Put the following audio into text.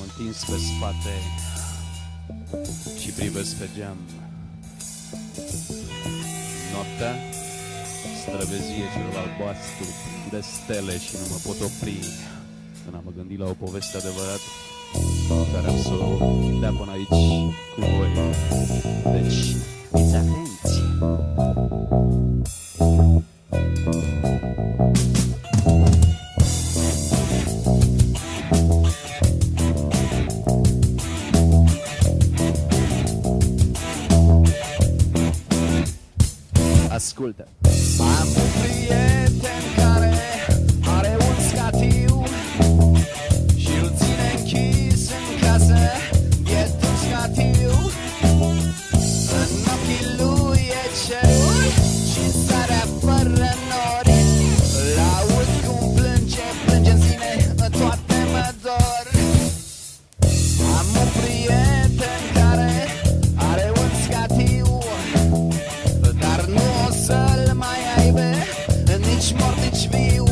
întins pe spate și privesc pe geam. Noaptea străvezie cerul albastru de stele și nu mă pot opri când am gândit la o poveste adevărată care am să o dea până aici cu voi. Deci, fiți atenți! Ascultă! Am un prieten care are un scatiu și îl ține închis în casă, bietul scatiu. În ochii lui e cerul și sarea fără nori. L-aud cum plânge, plânge în sine, în toate mă dor. Am un prieten care are un scatiu, dar nu o să-l mai aibă, nici mort, nici viu.